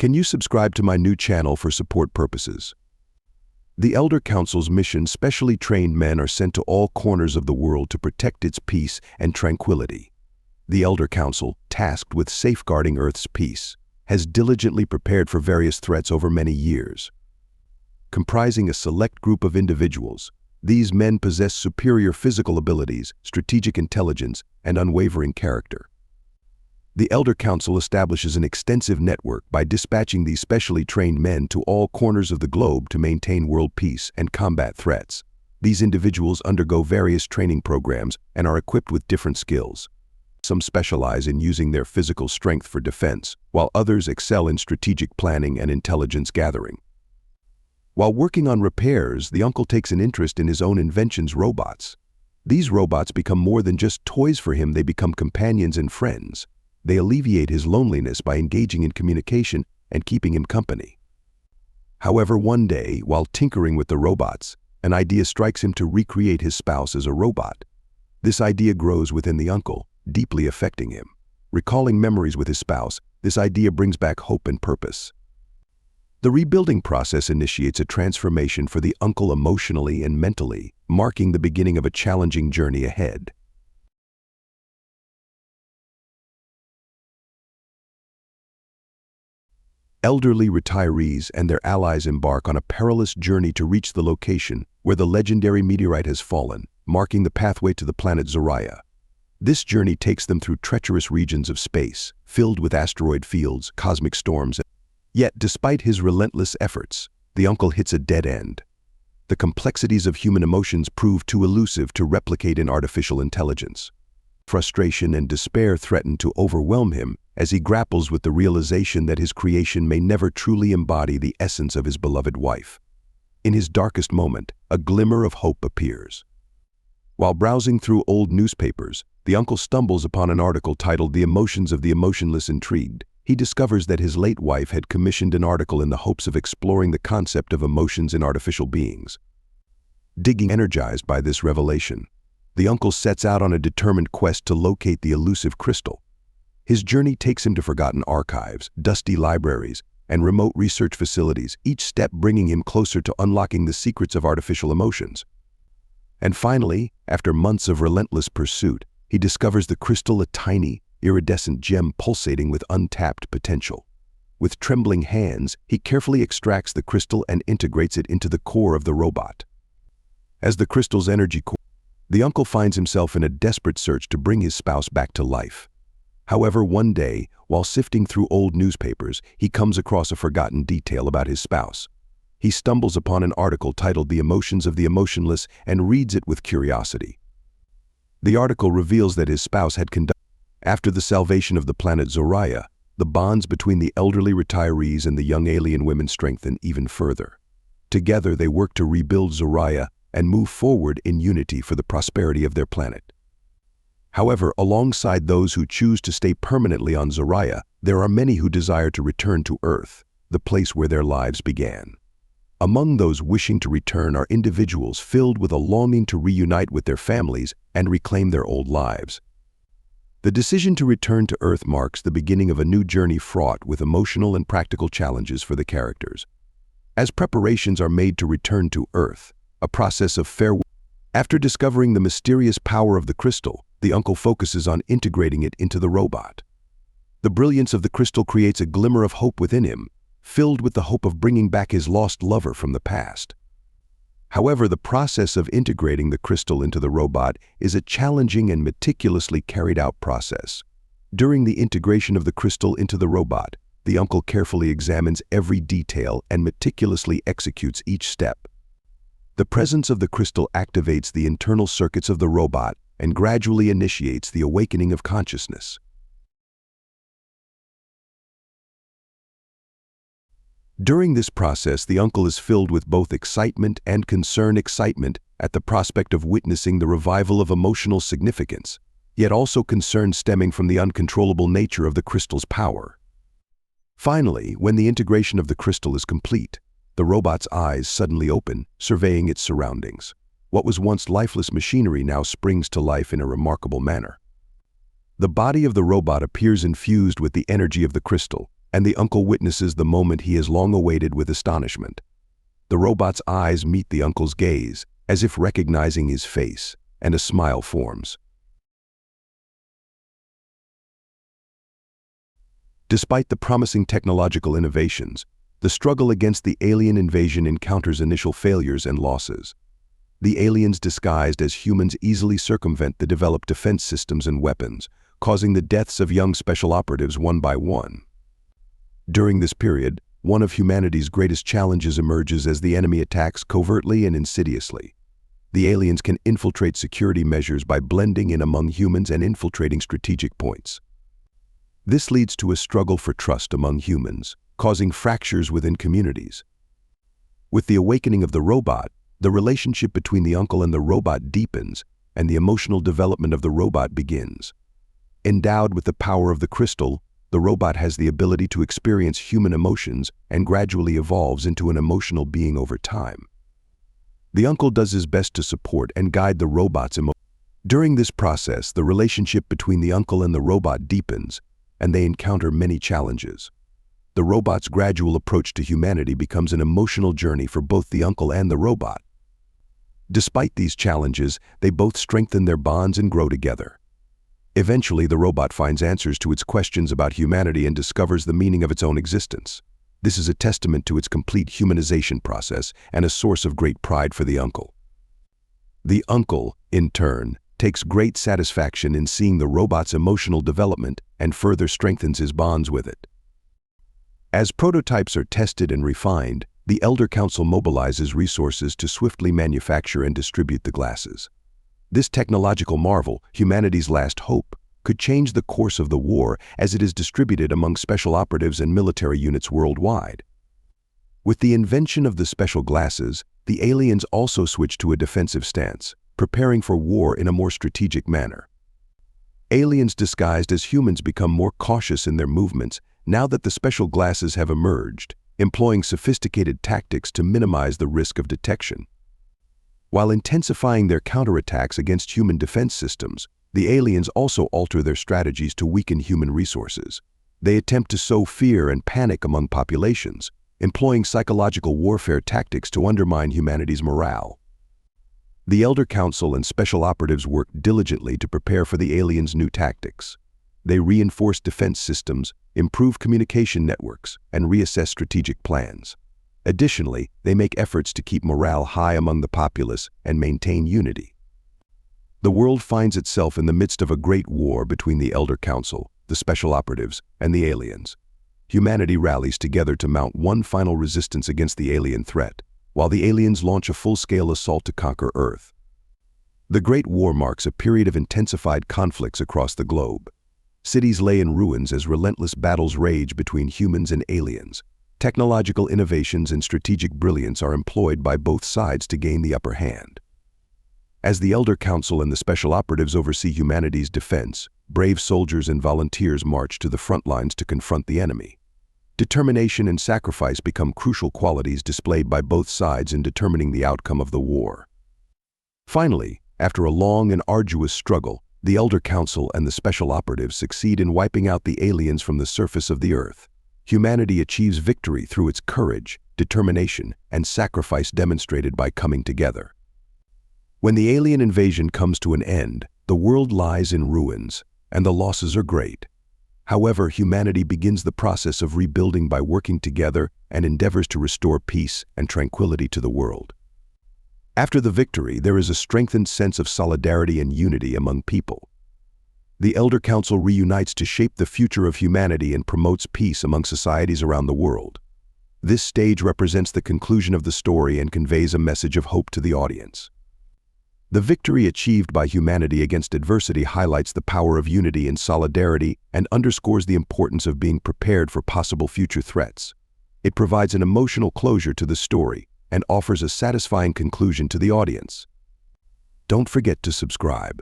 Can you subscribe to my new channel for support purposes? The Elder Council's mission: specially trained men are sent to all corners of the world to protect its peace and tranquility. The Elder Council, tasked with safeguarding Earth's peace, has diligently prepared for various threats over many years. Comprising a select group of individuals, these men possess superior physical abilities, strategic intelligence, and unwavering character. The Elder Council establishes an extensive network by dispatching these specially trained men to all corners of the globe to maintain world peace and combat threats. These individuals undergo various training programs and are equipped with different skills. Some specialize in using their physical strength for defense, while others excel in strategic planning and intelligence gathering. While working on repairs, the uncle takes an interest in his own inventions: robots. These robots become more than just toys for him; they become companions and friends. They alleviate his loneliness by engaging in communication and keeping him company. However, one day, while tinkering with the robots, an idea strikes him to recreate his spouse as a robot. This idea grows within the uncle, deeply affecting him. Recalling memories with his spouse, this idea brings back hope and purpose. The rebuilding process initiates a transformation for the uncle emotionally and mentally, marking the beginning of a challenging journey ahead. Elderly retirees and their allies embark on a perilous journey to reach the location where the legendary meteorite has fallen, marking the pathway to the planet Zoraya. This journey takes them through treacherous regions of space, filled with asteroid fields, cosmic storms. Yet, despite his relentless efforts, the uncle hits a dead end. The complexities of human emotions prove too elusive to replicate in artificial intelligence. Frustration and despair threaten to overwhelm him as he grapples with the realization that his creation may never truly embody the essence of his beloved wife. In his darkest moment, a glimmer of hope appears. While browsing through old newspapers, the uncle stumbles upon an article titled "The Emotions of the Emotionless." Intrigued, he discovers that his late wife had commissioned an article in the hopes of exploring the concept of emotions in artificial beings. Energized by this revelation, the uncle sets out on a determined quest to locate the elusive crystal. His journey takes him to forgotten archives, dusty libraries, and remote research facilities, each step bringing him closer to unlocking the secrets of artificial emotions. And finally, after months of relentless pursuit, he discovers the crystal, a tiny, iridescent gem pulsating with untapped potential. With trembling hands, he carefully extracts the crystal and integrates it into the core of the robot. As the crystal's energy cools, the uncle finds himself in a desperate search to bring his spouse back to life. However, one day, while sifting through old newspapers, he comes across a forgotten detail about his spouse. He stumbles upon an article titled "The Emotions of the Emotionless" and reads it with curiosity. The article reveals that his spouse had conducted. After the salvation of the planet Zoraya, the bonds between the elderly retirees and the young alien women strengthen even further. Together, they work to rebuild Zoraya and move forward in unity for the prosperity of their planet. However, alongside those who choose to stay permanently on Zoraya, there are many who desire to return to Earth, the place where their lives began. Among those wishing to return are individuals filled with a longing to reunite with their families and reclaim their old lives. The decision to return to Earth marks the beginning of a new journey fraught with emotional and practical challenges for the characters. As preparations are made to return to Earth, a process of farewell. After discovering the mysterious power of the crystal, the uncle focuses on integrating it into the robot. The brilliance of the crystal creates a glimmer of hope within him, filled with the hope of bringing back his lost lover from the past. However, the process of integrating the crystal into the robot is a challenging and meticulously carried out process. During the integration of the crystal into the robot, the uncle carefully examines every detail and meticulously executes each step. The presence of the crystal activates the internal circuits of the robot and gradually initiates the awakening of consciousness. During this process, the uncle is filled with both excitement and concern. Excitement at the prospect of witnessing the revival of emotional significance, yet also concern stemming from the uncontrollable nature of the crystal's power. Finally, when the integration of the crystal is complete, the robot's eyes suddenly open, surveying its surroundings. What was once lifeless machinery now springs to life in a remarkable manner. The body of the robot appears infused with the energy of the crystal, and the uncle witnesses the moment he has long awaited with astonishment. The robot's eyes meet the uncle's gaze, as if recognizing his face, and a smile forms. Despite the promising technological innovations, the struggle against the alien invasion encounters initial failures and losses. The aliens disguised as humans easily circumvent the developed defense systems and weapons, causing the deaths of young special operatives one by one. During this period, one of humanity's greatest challenges emerges as the enemy attacks covertly and insidiously. The aliens can infiltrate security measures by blending in among humans and infiltrating strategic points. This leads to a struggle for trust among humans, causing fractures within communities. With the awakening of the robot, the relationship between the uncle and the robot deepens, and the emotional development of the robot begins. Endowed with the power of the crystal, the robot has the ability to experience human emotions and gradually evolves into an emotional being over time. The uncle does his best to support and guide the robot's emotions. During this process, the relationship between the uncle and the robot deepens, and they encounter many challenges. The robot's gradual approach to humanity becomes an emotional journey for both the uncle and the robot. Despite these challenges, they both strengthen their bonds and grow together. Eventually, the robot finds answers to its questions about humanity and discovers the meaning of its own existence. This is a testament to its complete humanization process and a source of great pride for the uncle. The uncle, in turn, takes great satisfaction in seeing the robot's emotional development and further strengthens his bonds with it. As prototypes are tested and refined, the Elder Council mobilizes resources to swiftly manufacture and distribute the glasses. This technological marvel, humanity's last hope, could change the course of the war as it is distributed among special operatives and military units worldwide. With the invention of the special glasses, the aliens also switch to a defensive stance, preparing for war in a more strategic manner. Aliens disguised as humans become more cautious in their movements now that the special glasses have emerged, employing sophisticated tactics to minimize the risk of detection. While intensifying their counterattacks against human defense systems, the aliens also alter their strategies to weaken human resources. They attempt to sow fear and panic among populations, employing psychological warfare tactics to undermine humanity's morale. The Elder Council and special operatives work diligently to prepare for the aliens' new tactics. They reinforce defense systems, improve communication networks, and reassess strategic plans. Additionally, they make efforts to keep morale high among the populace and maintain unity. The world finds itself in the midst of a great war between the Elder Council, the special operatives, and the aliens. Humanity rallies together to mount one final resistance against the alien threat, while the aliens launch a full-scale assault to conquer Earth. The Great War marks a period of intensified conflicts across the globe. Cities lay in ruins as relentless battles rage between humans and aliens. Technological innovations and strategic brilliance are employed by both sides to gain the upper hand. As the Elder Council and the special operatives oversee humanity's defense, brave soldiers and volunteers march to the front lines to confront the enemy. Determination and sacrifice become crucial qualities displayed by both sides in determining the outcome of the war. Finally, after a long and arduous struggle, the Elder Council and the special operatives succeed in wiping out the aliens from the surface of the Earth. Humanity achieves victory through its courage, determination, and sacrifice demonstrated by coming together. When the alien invasion comes to an end, the world lies in ruins, and the losses are great. However, humanity begins the process of rebuilding by working together and endeavors to restore peace and tranquility to the world. After the victory, there is a strengthened sense of solidarity and unity among people. The Elder Council reunites to shape the future of humanity and promotes peace among societies around the world. This stage represents the conclusion of the story and conveys a message of hope to the audience. The victory achieved by humanity against adversity highlights the power of unity and solidarity and underscores the importance of being prepared for possible future threats. It provides an emotional closure to the story and offers a satisfying conclusion to the audience. Don't forget to subscribe.